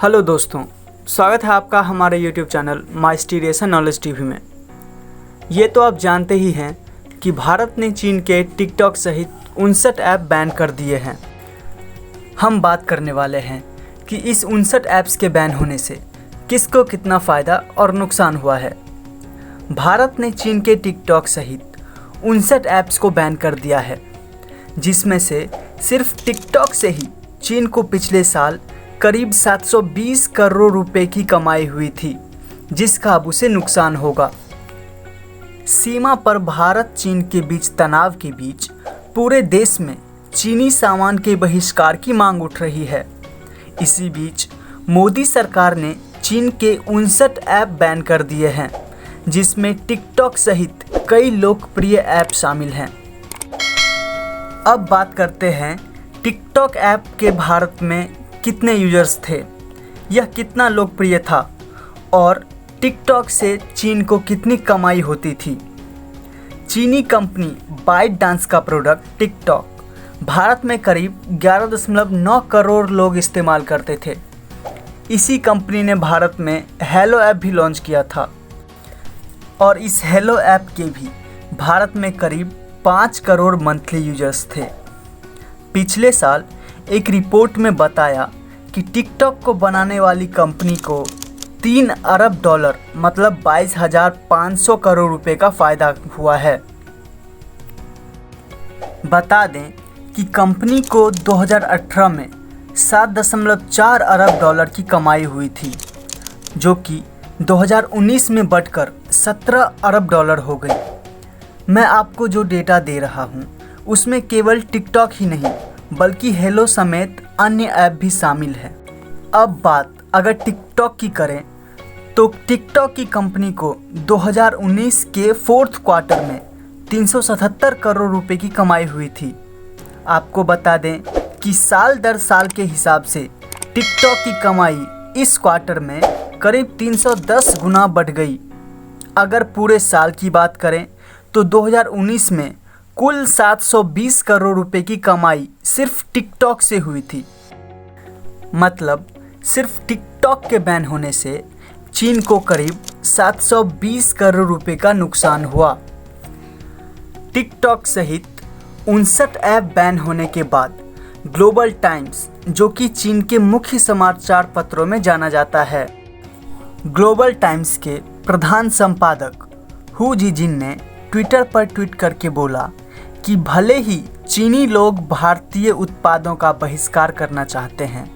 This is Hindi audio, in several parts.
हेलो दोस्तों, स्वागत है आपका हमारे YouTube चैनल माइस्टीरियस नॉलेज टीवी में। ये तो आप जानते ही हैं कि भारत ने चीन के टिकटॉक सहित 59 ऐप बैन कर दिए हैं। हम बात करने वाले हैं कि इस 59 ऐप्स के बैन होने से किसको कितना फ़ायदा और नुकसान हुआ है। भारत ने चीन के टिकटॉक सहित 59 ऐप्स को बैन कर दिया है, जिसमें से सिर्फ टिकटॉक से ही चीन को पिछले साल करीब 720 करोड़ रुपए की कमाई हुई थी, जिसका अब उसे नुकसान होगा। सीमा पर भारत चीन के बीच तनाव के बीच पूरे देश में चीनी सामान के बहिष्कार की मांग उठ रही है। इसी बीच मोदी सरकार ने चीन के 59 ऐप बैन कर दिए हैं, जिसमें टिकटॉक सहित कई लोकप्रिय ऐप शामिल हैं। अब बात करते हैं टिकटॉक ऐप के भारत में कितने यूजर्स थे, यह कितना लोकप्रिय था और टिकटॉक से चीन को कितनी कमाई होती थी। चीनी कंपनी बाइट डांस का प्रोडक्ट टिकटॉक भारत में करीब 11.9 करोड़ लोग इस्तेमाल करते थे। इसी कंपनी ने भारत में हेलो ऐप भी लॉन्च किया था और इस हेलो ऐप के भी भारत में करीब 5 करोड़ मंथली यूजर्स थे। पिछले साल एक रिपोर्ट में बताया कि टिकटॉक को बनाने वाली कंपनी को 3 अरब डॉलर मतलब 22,500 करोड़ रुपए का फ़ायदा हुआ है। बता दें कि कंपनी को 2018 में 7.4 अरब डॉलर की कमाई हुई थी, जो कि 2019 में बढ़कर 17 अरब डॉलर हो गई। मैं आपको जो डेटा दे रहा हूँ उसमें केवल टिकटॉक ही नहीं बल्कि हेलो समेत अन्य ऐप भी शामिल है। अब बात अगर टिकटॉक की करें तो टिकटॉक की कंपनी को 2019 के फोर्थ क्वार्टर में 377 करोड़ रुपए की कमाई हुई थी। आपको बता दें कि साल दर साल के हिसाब से टिकटॉक की कमाई इस क्वार्टर में करीब 310 गुना बढ़ गई। अगर पूरे साल की बात करें तो 2019 में कुल 720 करोड़ रुपए की कमाई सिर्फ टिकटॉक से हुई थी। मतलब सिर्फ टिकटॉक के बैन होने से चीन को करीब 720 करोड़ रुपए का नुकसान हुआ। टिकटॉक सहित 59 ऐप बैन होने के बाद ग्लोबल टाइम्स, जो कि चीन के मुख्य समाचार पत्रों में जाना जाता है, ग्लोबल टाइम्स के प्रधान संपादक हु जिजिन ने ट्विटर पर ट्वीट करके बोला कि भले ही चीनी लोग भारतीय उत्पादों का बहिष्कार करना चाहते हैं,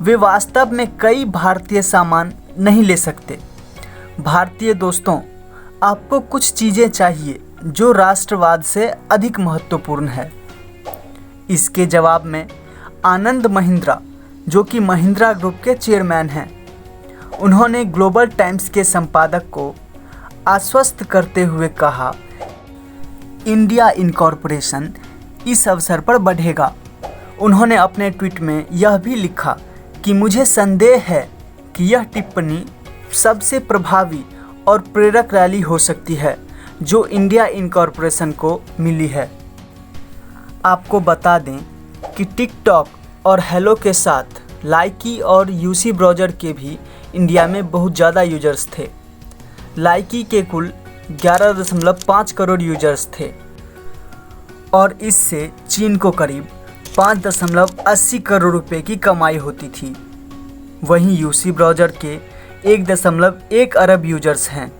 वे वास्तव में कई भारतीय सामान नहीं ले सकते। भारतीय दोस्तों, आपको कुछ चीज़ें चाहिए जो राष्ट्रवाद से अधिक महत्वपूर्ण है। इसके जवाब में आनंद महिंद्रा, जो कि महिंद्रा ग्रुप के चेयरमैन हैं, उन्होंने ग्लोबल टाइम्स के संपादक को आश्वस्त करते हुए कहा, इंडिया इनकॉर्पोरेशन इस अवसर पर बढ़ेगा। उन्होंने अपने ट्वीट में यह भी लिखा कि मुझे संदेह है कि यह टिप्पणी सबसे प्रभावी और प्रेरक रैली हो सकती है जो इंडिया इनकॉर्पोरेशन को मिली है। आपको बता दें कि टिकटॉक और हेलो के साथ लाइकी और यूसी ब्राउज़र के भी इंडिया में बहुत ज़्यादा यूजर्स थे। लाइकी के कुल 11.5 करोड़ यूजर्स थे और इससे चीन को करीब 5.80 करोड़ रुपए की कमाई होती थी। वहीं यूसी ब्राउज़र के 1.1 अरब यूजर्स हैं,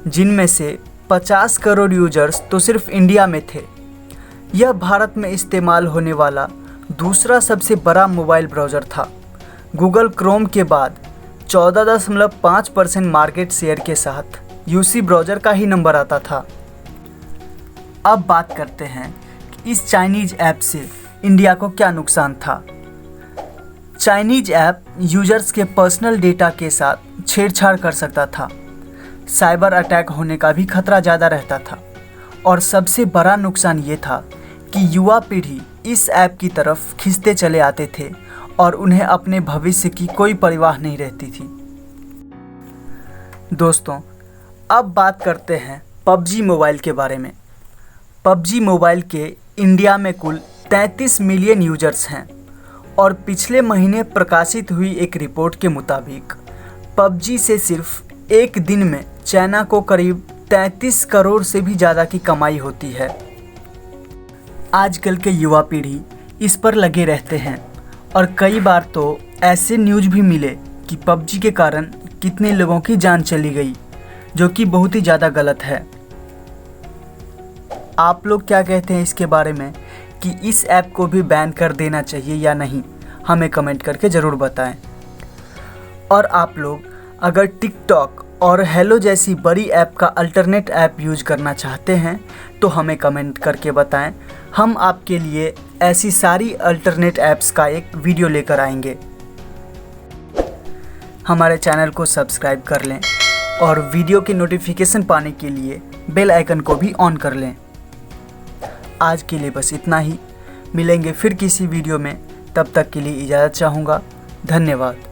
जिनमें से 50 करोड़ यूजर्स तो सिर्फ इंडिया में थे। यह भारत में इस्तेमाल होने वाला दूसरा सबसे बड़ा मोबाइल ब्राउज़र था। गूगल क्रोम के बाद 14.5% मार्केट शेयर के साथ यूसी ब्राउज़र का ही नंबर आता था। अब बात करते हैं कि इस चाइनीज़ ऐप से इंडिया को क्या नुकसान था। चाइनीज़ ऐप यूजर्स के पर्सनल डेटा के साथ छेड़छाड़ कर सकता था, साइबर अटैक होने का भी खतरा ज़्यादा रहता था और सबसे बड़ा नुकसान ये था कि युवा पीढ़ी इस ऐप की तरफ खिंचते चले आते थे और उन्हें अपने भविष्य की कोई परवाह नहीं रहती थी। दोस्तों, अब बात करते हैं पबजी मोबाइल के बारे में। पबजी मोबाइल के इंडिया में कुल 33 मिलियन यूजर्स हैं और पिछले महीने प्रकाशित हुई एक रिपोर्ट के मुताबिक पबजी से सिर्फ एक दिन में चाइना को करीब 33 करोड़ से भी ज़्यादा की कमाई होती है। आजकल के युवा पीढ़ी इस पर लगे रहते हैं और कई बार तो ऐसे न्यूज़ भी मिले कि पबजी के कारण कितने लोगों की जान चली गई, जो कि बहुत ही ज़्यादा गलत है। आप लोग क्या कहते हैं इसके बारे में कि इस ऐप को भी बैन कर देना चाहिए या नहीं, हमें कमेंट करके ज़रूर बताएं। और आप लोग अगर टिकटॉक और हेलो जैसी बड़ी ऐप का अल्टरनेट ऐप यूज करना चाहते हैं तो हमें कमेंट करके बताएं। हम आपके लिए ऐसी सारी अल्टरनेट ऐप्स का एक वीडियो लेकर आएंगे। हमारे चैनल को सब्सक्राइब कर लें और वीडियो की नोटिफिकेशन पाने के लिए बेल आइकन को भी ऑन कर लें। आज के लिए बस इतना ही, मिलेंगे फिर किसी वीडियो में, तब तक के लिए इजाज़त चाहूँगा। धन्यवाद।